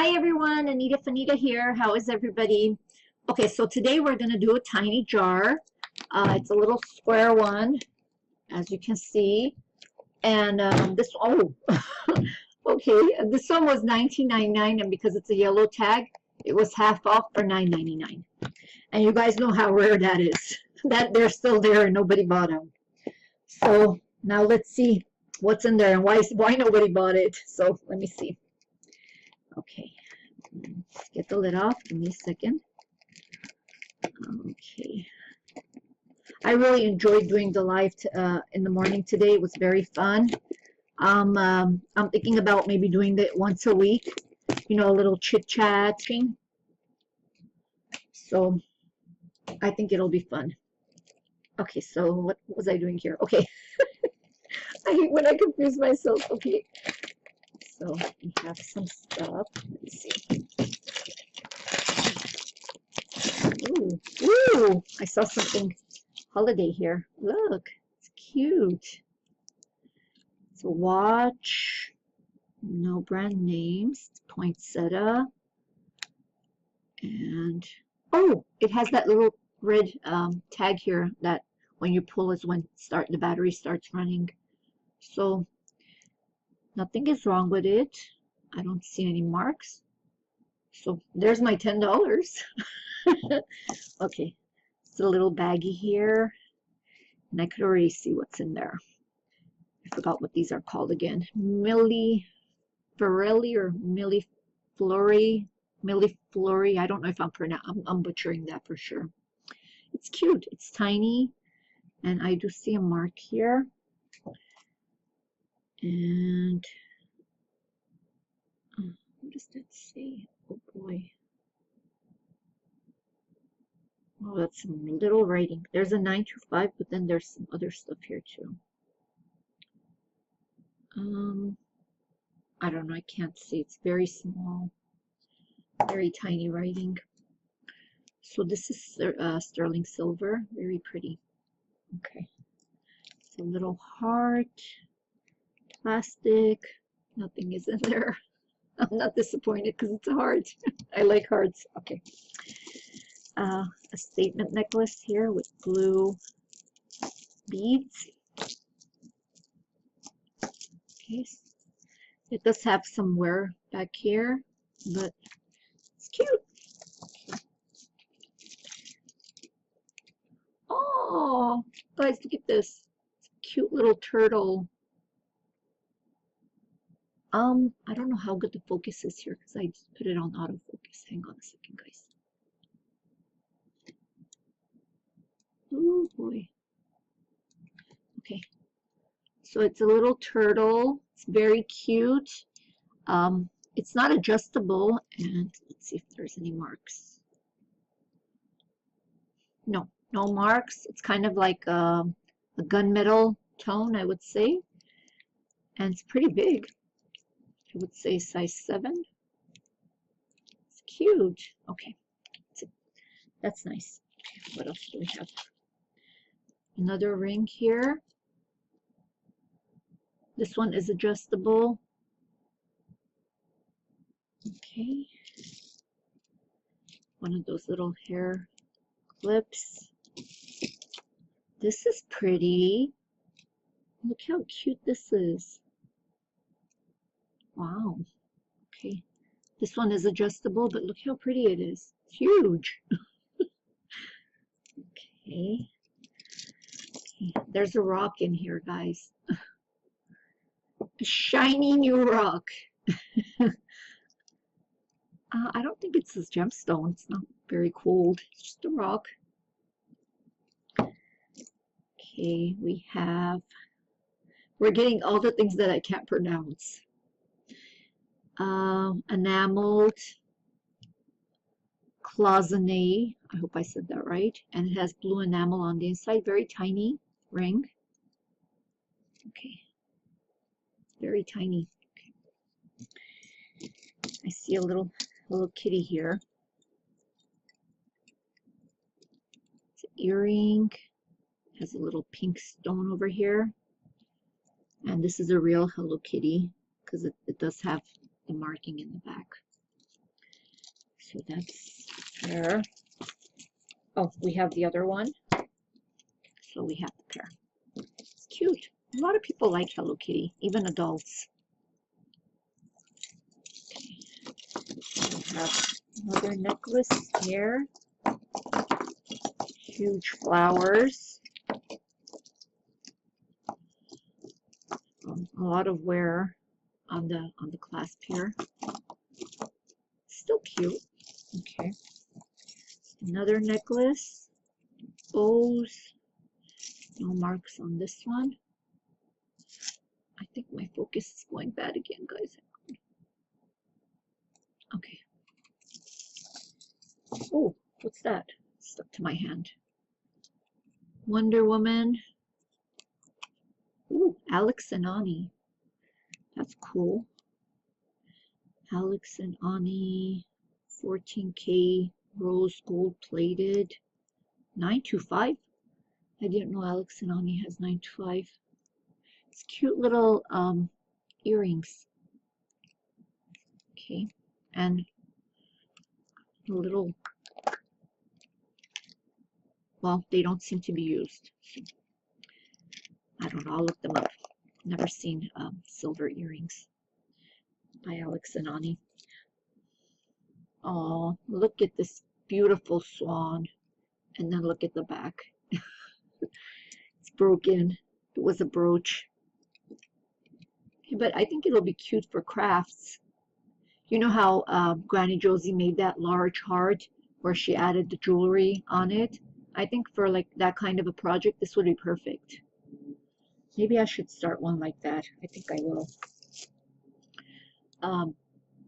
Hi everyone, Anita Fanita here. How is everybody? Okay, so today we're going to do a tiny jar. It's a little square one, as you can see. And okay, this one was $19.99, and because it's a yellow tag, it was half off for $9.99. And you guys know how rare that is. That they're still there and nobody bought them. So now let's see what's in there and why nobody bought it. So let me see. Okay, let's get the lid off. Give me a second. Okay. I really enjoyed doing the live in the morning today. It was very fun. I'm thinking about maybe doing it once a week. You know, a little chit-chatting. So I think it'll be fun. Okay, so what was I doing here? Okay. I hate when I confuse myself. Okay. So we have some stuff. Let's see. Ooh, ooh! I saw something holiday here. Look, it's cute. It's a watch. No brand names. It's poinsettia. And oh, it has that little red tag here that when you pull is when the battery starts running. So nothing is wrong with it. I don't see any marks. So there's my $10. Okay, it's a little baggie here, and I could already see what's in there. I forgot what these are called again. Milliflorey or Milliflorey. I don't know if I'm butchering that for sure. It's cute. It's tiny, and I do see a mark here. And what does that say? Oh boy. Oh, that's some little writing. There's a 925, but then there's some other stuff here too. I don't know. I can't see. It's very small, very tiny writing. So this is sterling silver. Very pretty. Okay. It's a little heart. Plastic. Nothing is in there. I'm not disappointed because it's a heart. I like hearts. Okay. A statement necklace here with blue beads. Okay. It does have some wear back here, but it's cute. Oh, guys, look at this. It's a cute little turtle. I don't know how good the focus is here because I just put it on autofocus. Hang on a second, guys. Oh boy. Okay. So it's a little turtle. It's very cute. It's not adjustable, and let's see if there's any marks. No, no marks. It's kind of like a gunmetal tone, I would say, and it's pretty big. I would say size 7. It's cute. Okay, that's nice. What else do we have? Another ring here. This one is adjustable. Okay. One of those little hair clips. This is pretty. Look how cute this is. Wow. Okay. This one is adjustable, but look how pretty it is. It's huge. Okay. There's a rock in here, guys. A shiny new rock. I don't think it's a gemstone. It's not very cold. It's just a rock. Okay, we're getting all the things that I can't pronounce. Enameled cloisonne. I hope I said that right. And it has blue enamel on the inside. Very tiny ring. Okay. Very tiny. Okay. I see a little kitty here. It's an earring. It has a little pink stone over here. And this is a real Hello Kitty because it does have the marking in the back. So that's there. Oh, we have the other one. So we have the pair. It's cute. A lot of people like Hello Kitty, even adults. Okay. We have another necklace here. Huge flowers. A lot of wear on the clasp here. Still cute. Okay. Another necklace. Bows. No marks on this one. I think my focus is going bad again, guys. Okay. Oh, what's that? Stuck to my hand. Wonder Woman. Ooh, Alex and Ani. That's cool. Alex and Ani. 14K rose gold plated. 925. I didn't know Alex and Ani has 925. It's cute little earrings. Okay, and a little, well, they don't seem to be used. I don't know, I'll look them up. Never seen silver earrings by Alex and Ani. Oh, look at this beautiful swan. And then look at the back. It's broken. It was a brooch. But I think it'll be cute for crafts. You know how Granny Josie made that large heart where she added the jewelry on it? I think for like that kind of a project, this would be perfect. Maybe I should start one like that. I think I will.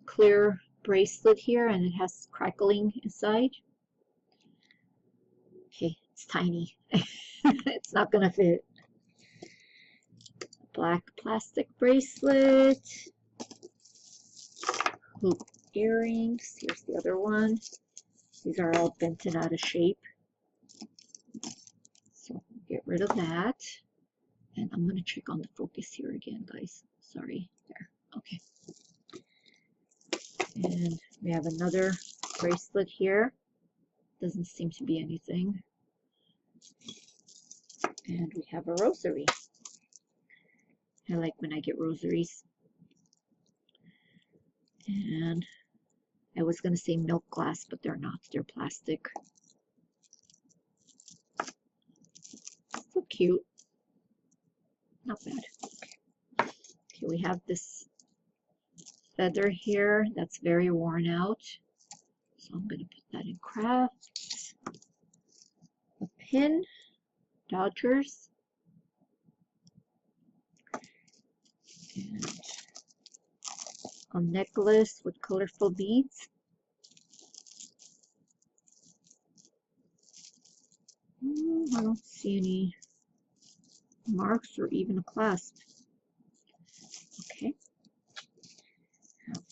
Clear bracelet here, and it has crackling inside. Okay, it's tiny. It's not gonna fit. Black plastic bracelet. Hoop earrings. Here's the other one. These are all bent and out of shape. So get rid of that. And I'm going to check on the focus here again, guys. Sorry. There. Okay. And we have another bracelet here. Doesn't seem to be anything. And we have a rosary. I like when I get rosaries. And I was going to say milk glass, but they're not. They're plastic. So cute. Not bad. Okay, we have this feather here that's very worn out. So I'm going to put that in crafts. A pin, Dodgers. And a necklace with colorful beads. I don't see any marks or even a clasp. Okay. Have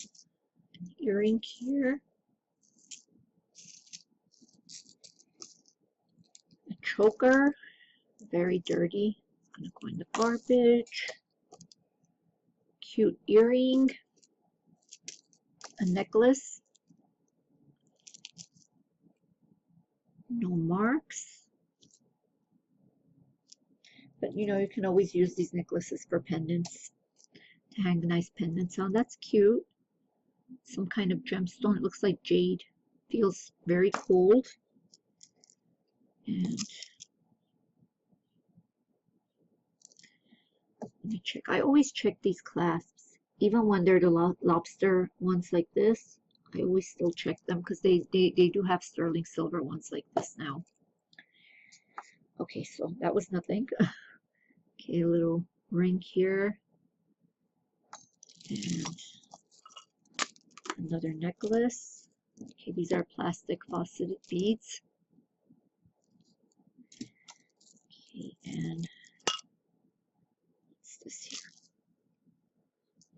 an earring here. A choker. Very dirty. Gonna go in the garbage. Cute earring. A necklace. No marks. But you know, you can always use these necklaces for pendants. To hang nice pendants on. That's cute. Some kind of gemstone. It looks like jade. Feels very cold. And let me check. I always check these clasps. Even when they're the lobster ones like this, I always still check them because they do have sterling silver ones like this now. Okay, so that was nothing. Okay, a little ring here. And another necklace. Okay, these are plastic faceted beads. Okay, and what's this here?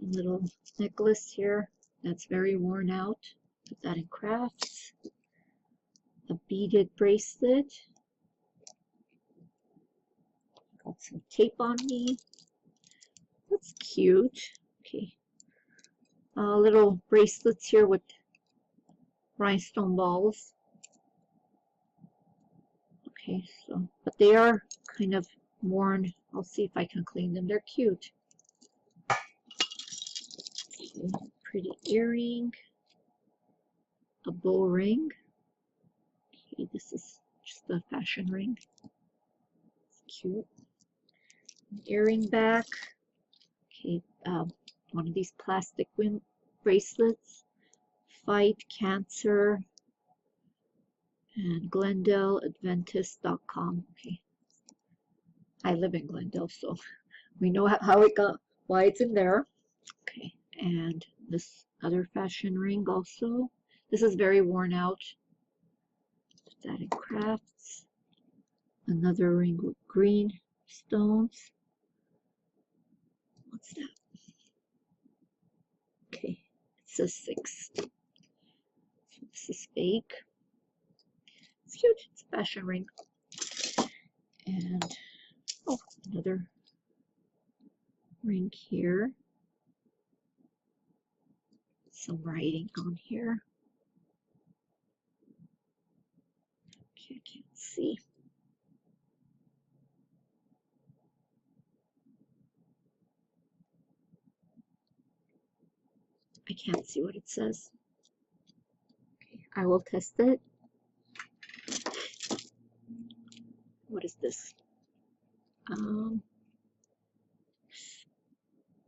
A little necklace here that's very worn out. Put that in crafts. A beaded bracelet. Got some tape on me. That's cute. Okay. Little bracelets here with rhinestone balls. Okay, so, but they are kind of worn. I'll see if I can clean them. They're cute. Okay, pretty earring. A bow ring. Okay, this is just a fashion ring. It's cute. An earring back. Okay, one of these plastic bracelets. Fight Cancer. And GlendaleAdventist.com. Okay, I live in Glendale, so we know how it got, why it's in there. Okay, and this other fashion ring also. This is very worn out. Put that in crafts. Another ring with green stones. What's that? Okay, it says 6. So this is fake. It's cute. It's a fashion ring. And oh, another ring here. Some writing on here. Okay, I can't see. I can't see what it says. Okay, I will test it. What is this?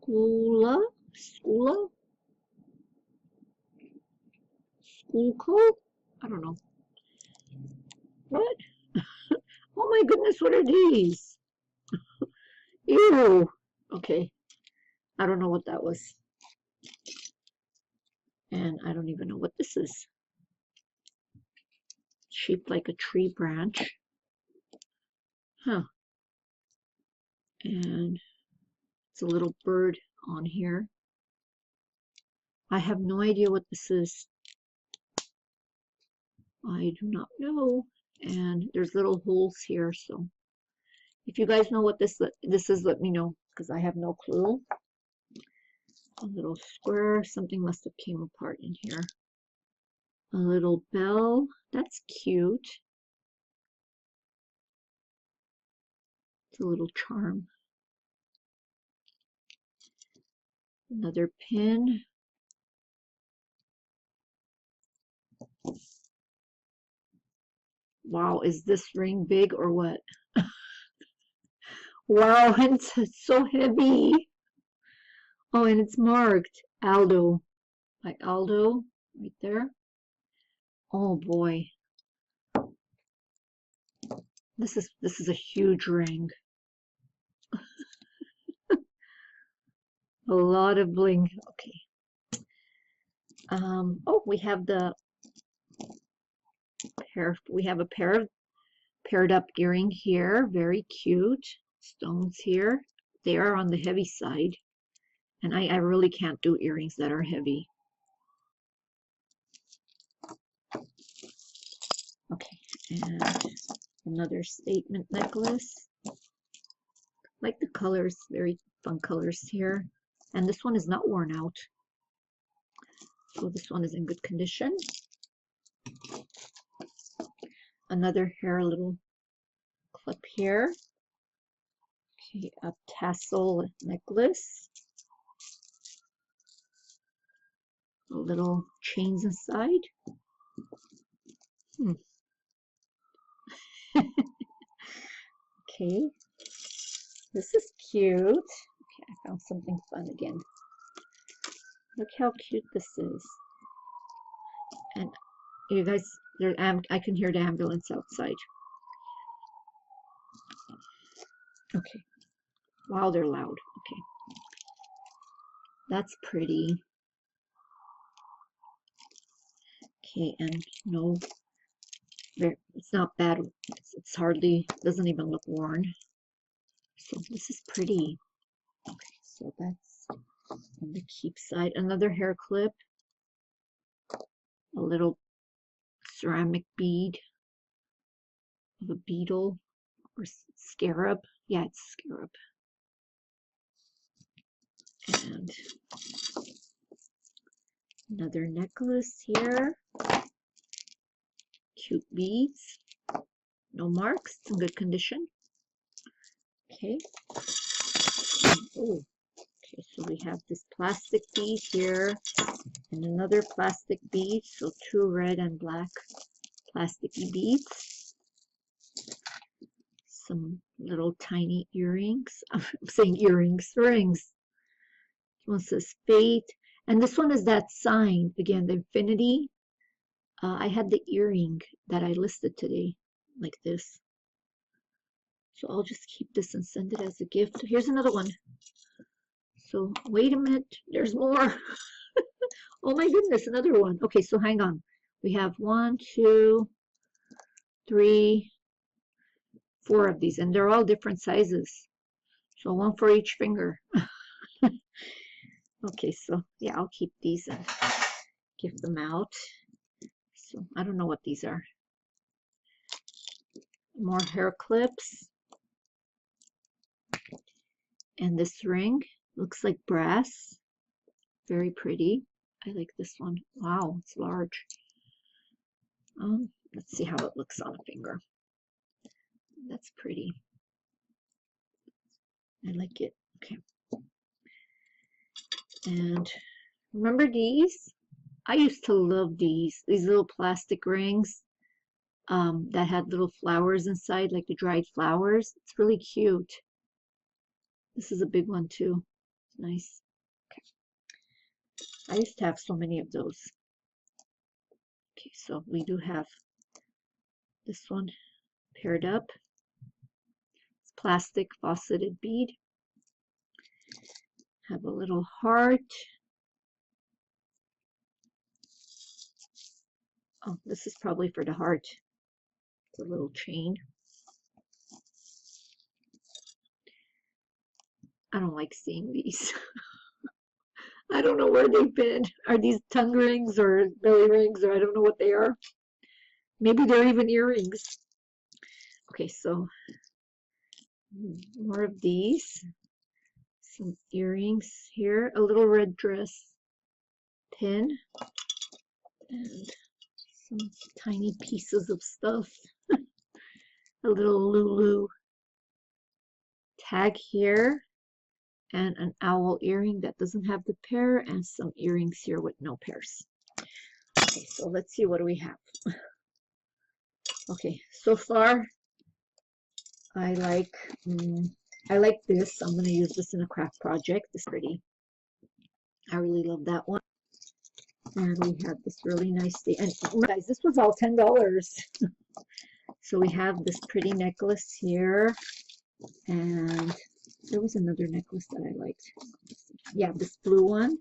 Skoola? Skoola? Schoolco? I don't know. What? Oh my goodness, what are these? Ew. Okay. I don't know what that was. And I don't even know what this is. Shaped like a tree branch. Huh. And it's a little bird on here. I have no idea what this is. I do not know. And there's little holes here, so if you guys know what this is, let me know, because I have no clue. A little square, something must have came apart in here. A little bell, that's cute. It's a little charm. Another pin. Wow, is this ring big or what? Wow, and it's so heavy. Oh, and it's marked Aldo, by Aldo, right there. Oh boy, this is a huge ring. A lot of bling. Okay. Oh, we have the pair. We have a pair of paired up earring here. Very cute. Stones here. They are on the heavy side, and I really can't do earrings that are heavy. Okay, and another statement necklace. Like the colors, very fun colors here. And this one is not worn out. So this one is in good condition. Another hair little clip here. Okay, a tassel necklace. A little chains inside. Okay, this is cute. Okay, I found something fun again. Look how cute this is. And you guys, I can hear the ambulance outside. Okay. Wow, they're loud. Okay. That's pretty. Okay, and no, it's not bad. It's hardly, doesn't even look worn. So this is pretty. Okay, so that's on the keep side. Another hair clip. A little ceramic bead of a beetle or scarab. Yeah, it's scarab. And another necklace here. Cute beads. No marks. In good condition. Okay. Oh, okay. So we have this plastic bead here and another plastic bead. So 2 red and black plasticky beads. Some little tiny earrings. I'm saying earrings, rings. This one says fate. And this one is that sign, again, the infinity. I had the earring that I listed today, like this. So I'll just keep this and send it as a gift. Here's another one. So wait a minute, there's more. Oh my goodness, another one. Okay, so hang on. We have 1, 2, 3, 4 of these, and they're all different sizes. So 1 for each finger. Okay, so yeah, I'll keep these and give them out. So I don't know what these are. More hair clips. And this ring looks like brass. Very pretty. I like this one. Wow, it's large. Let's see how it looks on a finger. That's pretty. I like it. Okay. And remember these? I used to love these little plastic rings that had little flowers inside, like the dried flowers. It's really cute. This is a big one too. It's nice. Okay. I used to have so many of those. Okay, so we do have this one paired up. It's plastic faceted bead. Have a little heart. Oh, this is probably for the heart. It's a little chain. I don't like seeing these. I don't know where they've been. Are these tongue rings or belly rings, or I don't know what they are. Maybe they're even earrings. Okay, so more of these. Some earrings here. A little red dress pin. And some tiny pieces of stuff. A little Lulu tag here. And an owl earring that doesn't have the pair, and some earrings here with no pairs. Okay, so let's see, what do we have? Okay, so far I like this. I'm going to use this in a craft project. It's pretty. I really love that one. And we have this really nice thing. And guys, this was all $10. So we have this pretty necklace here, and there was another necklace that I liked. Yeah, this blue one.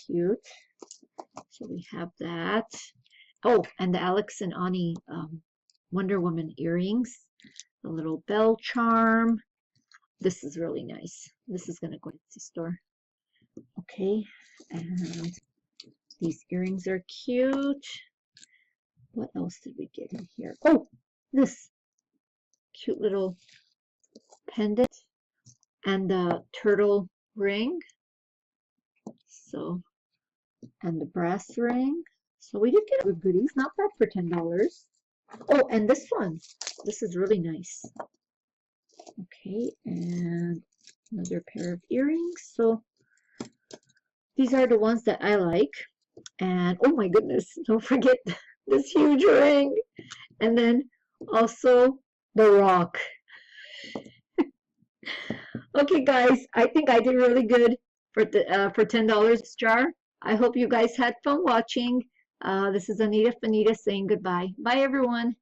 Cute. So we have that. Oh, and the Alex and Ani Wonder Woman earrings. A little bell charm. This is really nice. This is going to go to the store. Okay, and these earrings are cute. What else did we get in here? Oh, this cute little pendant and the turtle ring. So, and the brass ring. So we did get good goodies. Not bad for $10. Oh, and this one. This is really nice. Okay, and another pair of earrings. So these are the ones that I like. And oh my goodness, don't forget this huge ring. And then also the rock. Okay, guys, I think I did really good for $10 jar. I hope you guys had fun watching. This is Anita Fanita saying goodbye. Bye, everyone.